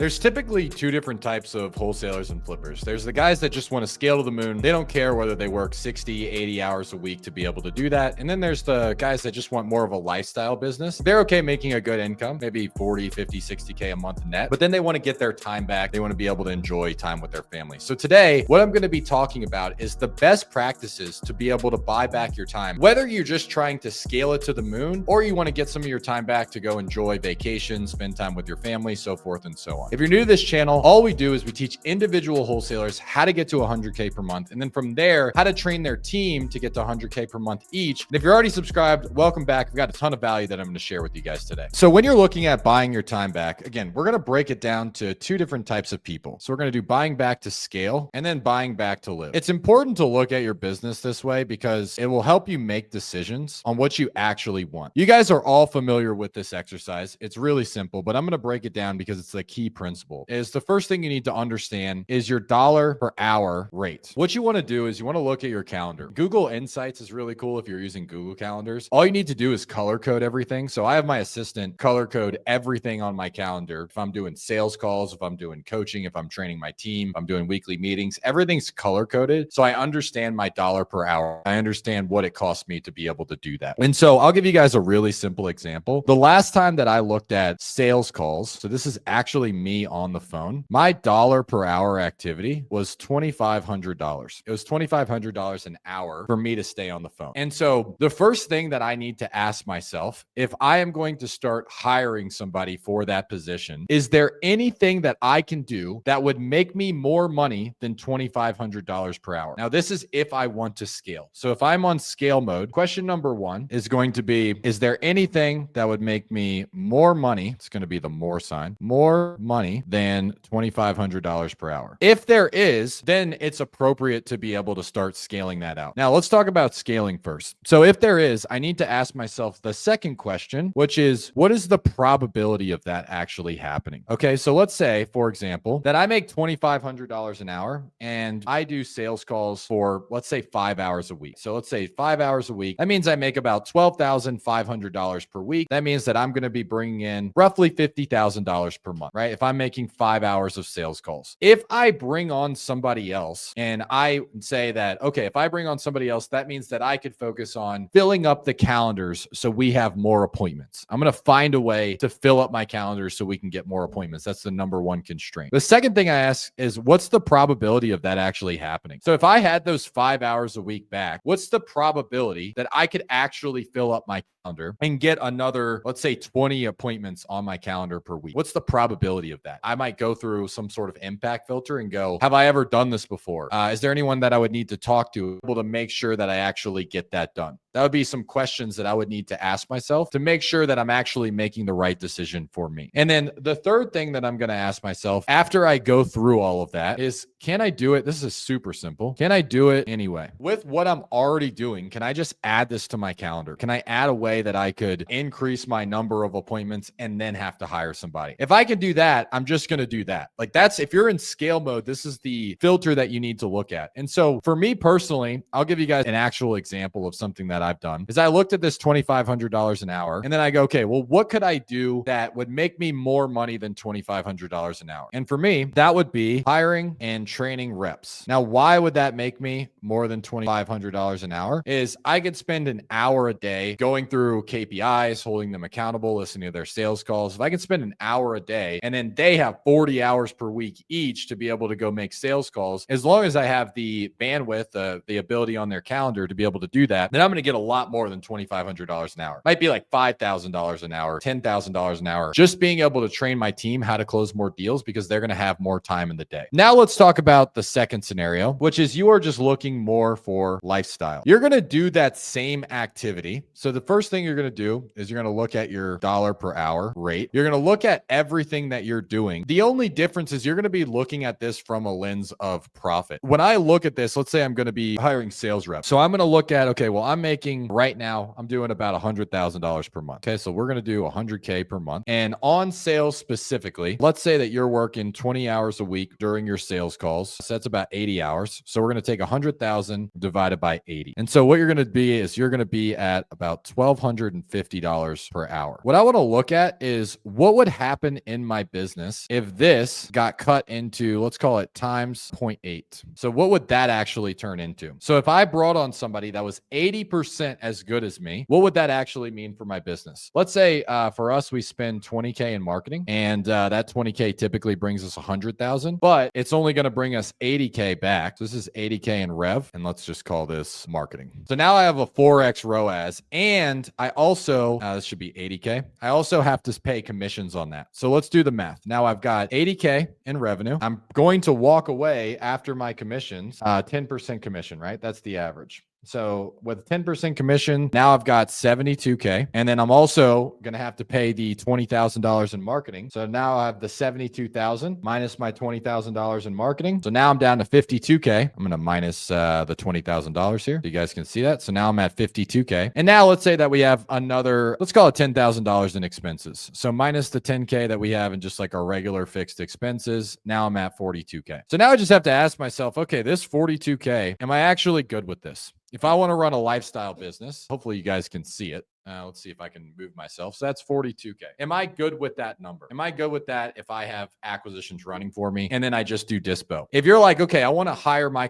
There's typically two different types of wholesalers and flippers. There's the guys that just want to scale to the moon. They don't care whether they work 60, 80 hours a week to be able to do that. And then there's the guys that just want more of a lifestyle business. They're okay making a good income, maybe 40, 50, 60K a month net, but then they want to get their time back. They want to be able to enjoy time with their family. So today, what I'm going to be talking about is the best practices to be able to buy back your time, whether you're just trying to scale it to the moon or you want to get some of your time back to go enjoy vacations, spend time with your family, so forth and so on. If you're new to this channel, all we do is we teach individual wholesalers how to get to 100K per month. And then from there, how to train their team to get to 100K per month each. And if you're already subscribed, welcome back. We've got a ton of value that I'm going to share with you guys today. So when you're looking at buying your time back, again, we're going to break it down to two different types of people. So we're going to do buying back to scale and then buying back to live. It's important to look at your business this way because it will help you make decisions on what you actually want. You guys are all familiar with this exercise. It's really simple, but I'm going to break it down because it's the key principle. Is the first thing you need to understand is your dollar per hour rate. What you want to do is you want to look at your calendar. Google Insights is really cool if you're using Google Calendars. All you need to do is color code everything. So I have my assistant color code everything on my calendar. If I'm doing sales calls, if I'm doing coaching, if I'm training my team, if I'm doing weekly meetings, everything's color coded. So I understand my dollar per hour. I understand what it costs me to be able to do that. And so I'll give you guys a really simple example. The last time that I looked at sales calls, so this is actually me on the phone, my dollar per hour activity was $2,500. It was $2,500 an hour for me to stay on the phone. And so the first thing that I need to ask myself, if I am going to start hiring somebody for that position, is there anything that I can do that would make me more money than $2,500 per hour? Now, this is if I want to scale. So if I'm on scale mode, question number one is going to be, is there anything that would make me more money? It's going to be the more sign, more money than $2,500 per hour. If there is, then it's appropriate to be able to start scaling that out. Now, let's talk about scaling first. So if there is, I need to ask myself the second question, which is, what is the probability of that actually happening? Okay, so let's say, for example, that I make $2,500 an hour and I do sales calls for, let's say, 5 hours a week. So let's say 5 hours a week. That means I make about $12,500 per week. That means that I'm going to be bringing in roughly $50,000 per month, right? If I'm making 5 hours of sales calls. If I bring on somebody else and I say that, okay, if I bring on somebody else, that means that I could focus on filling up the calendars so we have more appointments. I'm going to find a way to fill up my calendars so we can get more appointments. That's the number one constraint. The second thing I ask is, what's the probability of that actually happening? So if I had those 5 hours a week back, what's the probability that I could actually fill up my calendar and get another, let's say 20 appointments on my calendar per week? What's the probability of that? I might go through some sort of impact filter and go, have I ever done this before? Is there anyone that I would need to talk to able to make sure that I actually get that done? That would be some questions that I would need to ask myself to make sure that I'm actually making the right decision for me. And then the third thing that I'm going to ask myself after I go through all of that is, can I do it? This is super simple. Can I do it anyway? With what I'm already doing, can I just add this to my calendar? Can I add a way that I could increase my number of appointments and then have to hire somebody? If I can do that, I'm just going to do that. Like that's, if you're in scale mode, this is the filter that you need to look at. And so for me personally, I'll give you guys an actual example of something that I've done is I looked at this $2,500 an hour and then I go, okay, well, what could I do that would make me more money than $2,500 an hour? And for me, that would be hiring and training reps. Now, why would that make me more than $2,500 an hour? Is I could spend an hour a day going through KPIs, holding them accountable, listening to their sales calls. If I can spend an hour a day and then they have 40 hours per week each to be able to go make sales calls, as long as I have the bandwidth, the ability on their calendar to be able to do that, then I'm going to get a lot more than $2,500 an hour. Might be like $5,000 an hour, $10,000 an hour, just being able to train my team how to close more deals because they're going to have more time in the day. Now let's talk about the second scenario, which is you are just looking more for lifestyle. You're going to do that same activity. So the first thing you're going to do is you're going to look at your dollar per hour rate. You're going to look at everything that you're doing. The only difference is you're going to be looking at this from a lens of profit. When I look at this, let's say I'm going to be hiring sales reps. So I'm going to look at, okay, well, I'm making right now, I'm doing about $100,000 per month. Okay. So we're going to do 100K per month. And on sales specifically, let's say that you're working 20 hours a week during your sales calls. So that's about 80 hours. So we're going to take 100,000 divided by 80. And so what you're going to be is you're going to be at about $1,250 per hour. What I want to look at is what would happen in my business if this got cut into, let's call it times 0.8. So what would that actually turn into? So if I brought on somebody that was 80% as good as me, what would that actually mean for my business? Let's say for us, we spend 20K in marketing, and that 20K typically brings us 100,000, but it's only going to bring us 80K back. So this is 80K in rev, and let's just call this marketing. So now I have a 4X ROAS, and I also, this should be 80K. I also have to pay commissions on that. So let's do the math. Now I've got 80K in revenue. I'm going to walk away after my commissions, 10% commission, right? That's the average. So with 10% commission, now I've got 72K. And then I'm also going to have to pay the $20,000 in marketing. So now I have the 72,000 minus my $20,000 in marketing. So now I'm down to 52K. I'm going to minus the $20,000 here. So you guys can see that. So now I'm at 52K. And now let's say that we have another, let's call it $10,000 in expenses. So minus the 10K that we have in just like our regular fixed expenses. Now I'm at 42K. So now I just have to ask myself, okay, this 42K, am I actually good with this? If I want to run a lifestyle business, hopefully you guys can see it. Let's see if I can move myself. So that's 42K. Am I good with that number? Am I good with that if I have acquisitions running for me and then I just do dispo? If you're like, okay, I want to hire my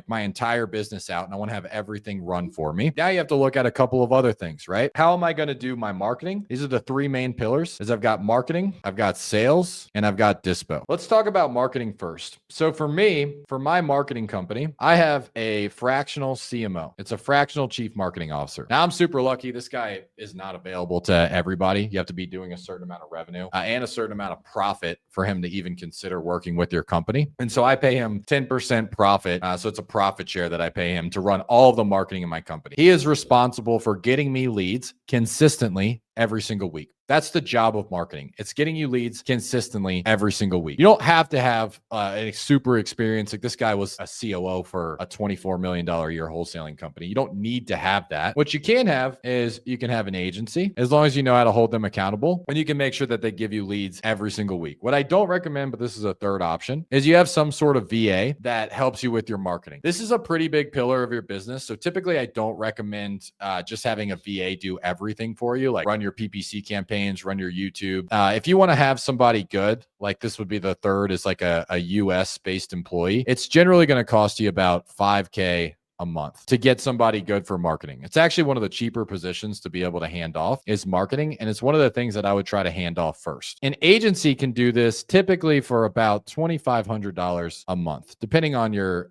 my entire business out and I want to have everything run for me. Now you have to look at a couple of other things, right? How am I going to do my marketing? These are the three main pillars. I've got marketing, I've got sales, and I've got dispo. Let's talk about marketing first. So for me, for my marketing company, I have a fractional CMO. It's a fractional chief marketing officer. Now I'm super lucky. This guy is not available to everybody. You have to be doing a certain amount of revenue and a certain amount of profit for him to even consider working with your company. And so I pay him 10% profit. So it's a profit share that I pay him to run all of the marketing in my company. He is responsible for getting me leads consistently every single week. That's the job of marketing. It's getting you leads consistently every single week. You don't have to have a super experience. Like this guy was a COO for a $24 million a year wholesaling company. You don't need to have that. What you can have is you can have an agency as long as you know how to hold them accountable, and you can make sure that they give you leads every single week. What I don't recommend, but this is a third option, is you have some sort of VA that helps you with your marketing. This is a pretty big pillar of your business. So typically I don't recommend just having a VA do everything for you, like run your PPC campaigns, run your YouTube. If you want to have somebody good, like this would be the third, is like a US based employee. It's generally going to cost you about 5K a month to get somebody good for marketing. It's actually one of the cheaper positions to be able to hand off is marketing. And it's one of the things that I would try to hand off first. An agency can do this typically for about $2,500 a month, depending on your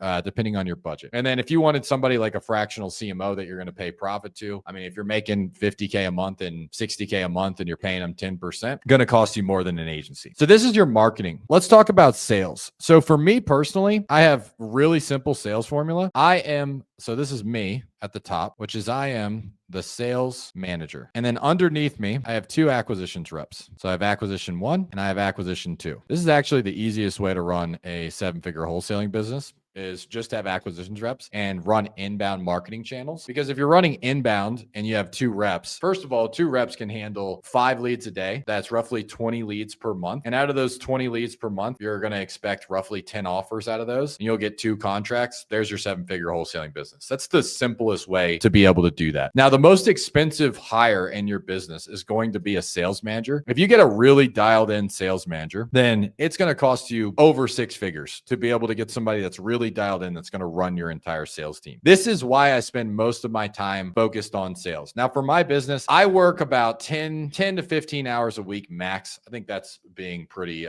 budget. And then if you wanted somebody like a fractional CMO that you're going to pay profit to, I mean, if you're making 50K a month and 60K a month and you're paying them 10%, going to cost you more than an agency. So this is your marketing. Let's talk about sales. So for me personally, I have really simple sales formula. So this is me at the top, which is I am the sales manager. And then underneath me, I have two acquisitions reps. So I have acquisition 1 and I have acquisition 2. This is actually the easiest way to run a 7-figure wholesaling business, is just have acquisitions reps and run inbound marketing channels. Because if you're running inbound and you have 2 reps, first of all, 2 reps can handle 5 leads a day. That's roughly 20 leads per month. And out of those 20 leads per month, you're going to expect roughly 10 offers out of those. And you'll get 2 contracts. There's your 7-figure wholesaling business. That's the simplest way to be able to do that. Now, the most expensive hire in your business is going to be a sales manager. If you get a really dialed in sales manager, then it's going to cost you over 6 figures to be able to get somebody that's really dialed in that's going to run your entire sales team. This is why I spend most of my time focused on sales. Now, for my business, I work about 10 to 15 hours a week max. I think that's being pretty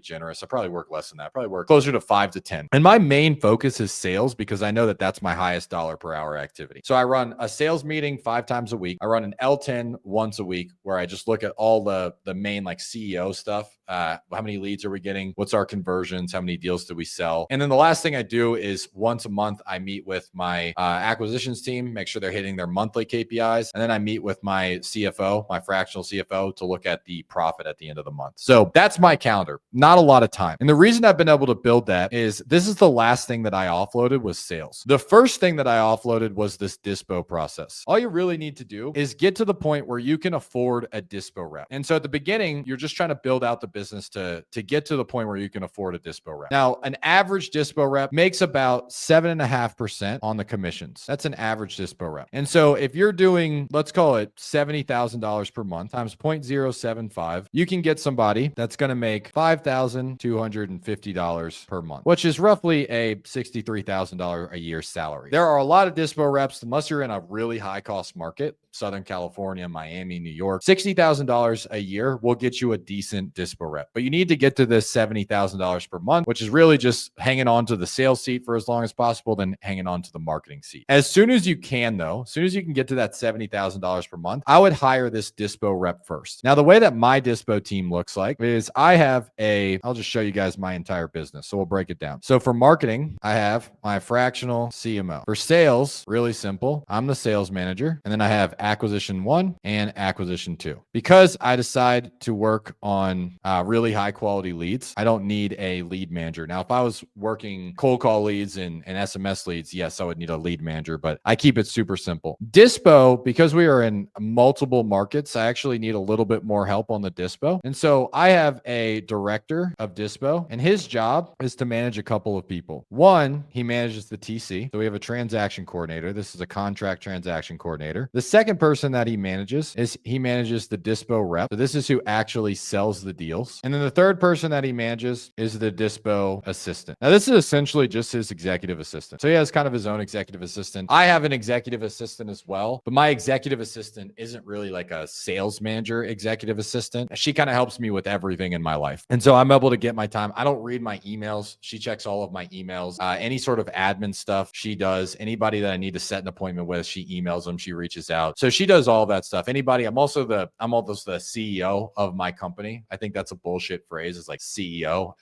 generous. I probably work less than that. I probably work closer to 5 to 10. And my main focus is sales because I know that that's my highest dollar per hour activity. So I run a sales meeting 5 times a week. I run an L10 once a week where I just look at all the main like CEO stuff. How many leads are we getting? What's our conversions? How many deals do we sell? And then the last thing I do is once a month, I meet with my acquisitions team, make sure they're hitting their monthly KPIs. And then I meet with my CFO, my fractional CFO, to look at the profit at the end of the month. So that's my calendar, not a lot of time. And the reason I've been able to build that is this is the last thing that I offloaded was sales. The first thing that I offloaded was this dispo process. All you really need to do is get to the point where you can afford a dispo rep. And so at the beginning, you're just trying to build out the business business to get to the point where you can afford a dispo rep. Now, an average dispo rep makes about 7.5% on the commissions. That's an average dispo rep. And so if you're doing, let's call it $70,000 per month times 0.075, you can get somebody that's going to make $5,250 per month, which is roughly a $63,000 a year salary. There are a lot of dispo reps, unless you're in a really high cost market, Southern California, Miami, New York, $60,000 a year will get you a decent dispo rep. But you need to get to this $70,000 per month, which is really just hanging on to the sales seat for as long as possible, then hanging on to the marketing seat. As soon as you can, though, as soon as you can get to that $70,000 per month, I would hire this dispo rep first. Now, the way that my dispo team looks like is I'll just show you guys my entire business. So we'll break it down. So for marketing, I have my fractional CMO. For sales, really simple. I'm the sales manager. And then I have acquisition 1 and acquisition 2. Because I decide to work on really high quality leads, I don't need a lead manager. Now, if I was working cold call leads and SMS leads, yes, I would need a lead manager, but I keep it super simple. Dispo, because we are in multiple markets, I actually need a little bit more help on the dispo. And so I have a director of dispo, and his job is to manage a couple of people. One, he manages the TC. So we have a transaction coordinator. This is a contract transaction coordinator. The second person that he manages the dispo rep. So this is who actually sells the deals. And then the third person that he manages is the dispo assistant. Now, this is essentially just his executive assistant. So he has kind of his own executive assistant. I have an executive assistant as well, but my executive assistant isn't really like a sales manager executive assistant. She kind of helps me with everything in my life. And so I'm able to get my time. I don't read my emails. She checks all of my emails. Any sort of admin stuff, she does. Anybody that I need to set an appointment with, she emails them. She reaches out. So she does all of that stuff. I'm also the CEO of my company. I think that's a bullshit phrase. It's like CEO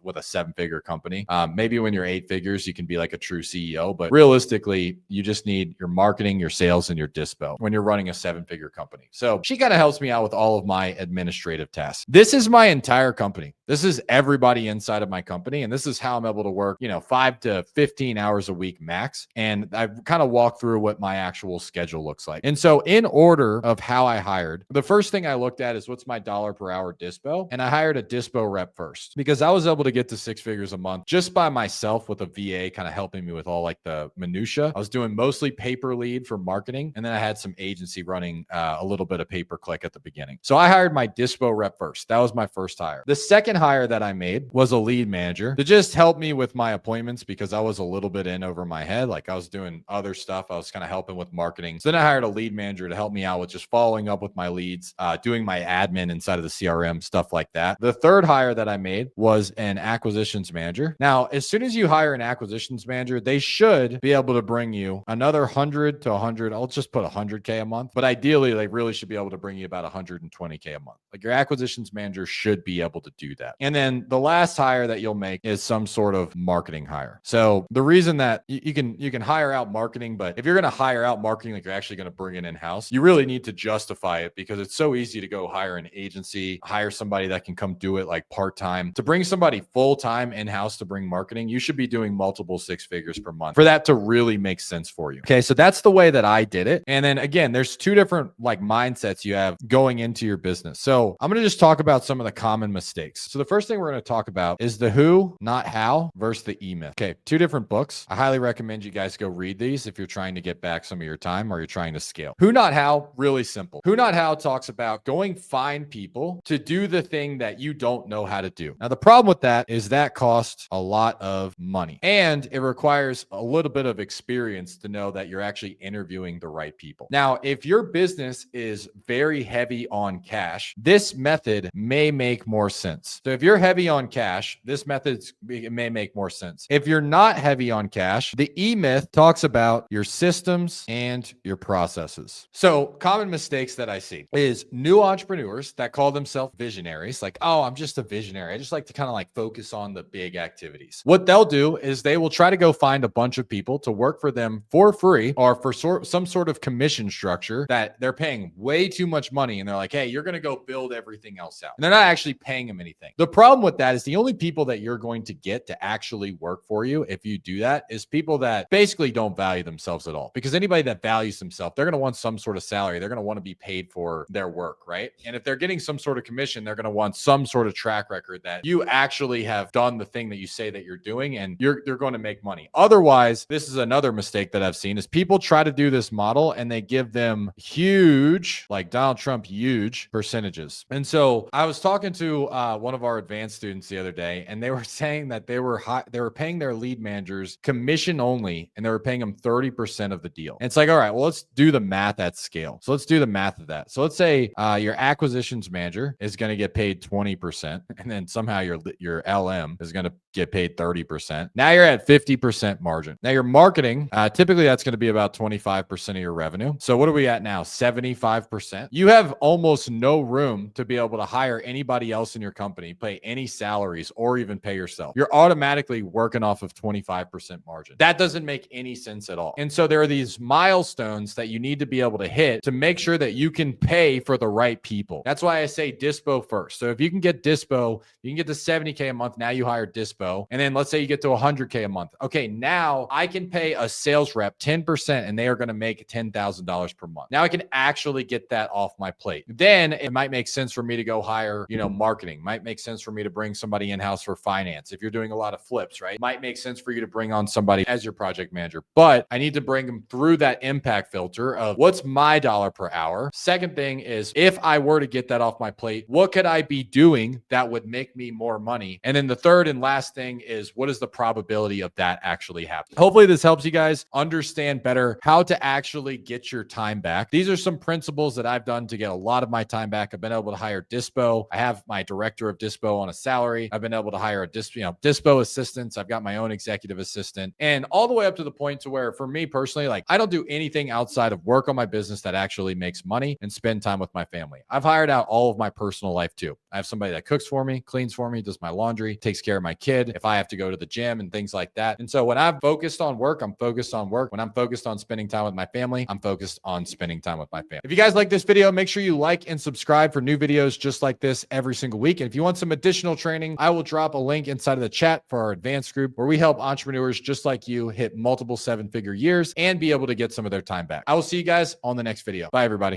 with a 7-figure company. Maybe when you're 8 figures, you can be like a true CEO, but realistically, you just need your marketing, your sales, and your dispo when you're running a 7-figure company. So she kind of helps me out with all of my administrative tasks. This is my entire company. This is everybody inside of my company. And this is how I'm able to work, 5 to 15 hours a week max. And I've kind of walked through what my actual schedule looks like. And so in order of how I hired, the first thing I looked at is what's my dollar per hour dispo. And I hired a dispo rep first because I was able to get to 6 figures a month just by myself with a VA kind of helping me with all like the minutia. I was doing mostly pay per lead for marketing. And then I had some agency running a little bit of pay per click at the beginning. So I hired my dispo rep first. That was my first hire. The second hire that I made was a lead manager to just help me with my appointments because I was a little bit in over my head. Like I was doing other stuff. I was kind of helping with marketing. So then I hired a lead manager to help me out with just following up with my leads, doing my admin inside of the CRM, stuff like that. The third hire that I made was an acquisitions manager. Now, as soon as you hire an acquisitions manager, they should be able to bring you another 100 to 100. I'll just put 100K a month, but ideally they really should be able to bring you about 120K a month. Like your acquisitions manager should be able to do that. And then the last hire that you'll make is some sort of marketing hire. So the reason that you can hire out marketing, but if you're going to hire out marketing, like you're actually going to bring it in-house, you really need to justify it because it's so easy to go hire an agency, hire somebody that can come do it like part-time. To bring somebody full-time in-house to bring marketing, you should be doing multiple 6 figures per month for that to really make sense for you. Okay, so that's the way that I did it. And then again, there's 2 different like mindsets you have going into your business. So I'm going to just talk about some of the common mistakes. So the first thing we're going to talk about is the who, not how, versus the E-Myth. Okay, 2 different books. I highly recommend you guys go read these if you're trying to get back some of your time or you're trying to scale. Who, not how, really simple. Who, not how talks about going find people to do the thing that you don't know how to do. Now, the problem with that is that costs a lot of money and it requires a little bit of experience to know that you're actually interviewing the right people. Now, if your business is very heavy on cash, this method may make more sense. So if you're heavy on cash, this method may make more sense. If you're not heavy on cash, the E-Myth talks about your systems and your processes. So common mistakes that I see is new entrepreneurs that call themselves visionaries. Like, oh, I'm just a visionary. I just like to kind of like focus on the big activities. What they'll do is they will try to go find a bunch of people to work for them for free or for some sort of commission structure that they're paying way too much money. And they're like, hey, you're going to go build everything else out. And they're not actually paying them anything. thing. The problem with that is the only people that you're going to get to actually work for you if you do that is people that basically don't value themselves at all. Because anybody that values themselves, they're going to want some sort of salary. They're going to want to be paid for their work, right? And if they're getting some sort of commission, they're going to want some sort of track record that you actually have done the thing that you say that you're doing, and you're going to make money. Otherwise, this is another mistake that I've seen is people try to do this model and they give them huge, like Donald Trump, huge percentages. And so I was talking to one of our advanced students the other day, and they were saying that they were paying their lead managers commission only, and they were paying them 30% of the deal. And it's like, all right, well, let's do the math at scale. So let's do the math of that. So let's say your acquisitions manager is going to get paid 20%, and then somehow your LM is going to get paid 30%. Now you're at 50% margin. Now your marketing, typically that's going to be about 25% of your revenue. So what are we at now? 75%. You have almost no room to be able to hire anybody else in your company, pay any salaries, or even pay yourself. You're automatically working off of 25% margin. That doesn't make any sense at all. And so there are these milestones that you need to be able to hit to make sure that you can pay for the right people. That's why I say dispo first. So if you can get dispo, you can get to 70K a month. Now you hire dispo. And then let's say you get to 100K a month. Okay, now I can pay a sales rep 10% and they are going to make $10,000 per month. Now I can actually get that off my plate. Then it might make sense for me to go hire, marketing. Might make sense for me to bring somebody in-house for finance. If you're doing a lot of flips, right? Might make sense for you to bring on somebody as your project manager. But I need to bring them through that impact filter of what's my dollar per hour. Second thing is, if I were to get that off my plate, what could I be doing that would make me more money? And then the third and last thing is, what is the probability of that actually happening? Hopefully this helps you guys understand better how to actually get your time back. These are some principles that I've done to get a lot of my time back. I've been able to hire dispo. I have my director of dispo on a salary. I've been able to hire a dispo assistants. I've got my own executive assistant, and all the way up to the point to where, for me personally, like, I don't do anything outside of work on my business that actually makes money and spend time with my family. I've hired out all of my personal life too. I have somebody that cooks for me, cleans for me, does my laundry, takes care of my kid if I have to go to the gym and things like that. And so when I'm focused on work, I'm focused on work. When I'm focused on spending time with my family, I'm focused on spending time with my family. If you guys like this video, make sure you like and subscribe for new videos just like this every single week. And if you want some additional training, I will drop a link inside of the chat for our advanced group where we help entrepreneurs just like you hit multiple 7-figure years and be able to get some of their time back. I will see you guys on the next video. Bye, everybody.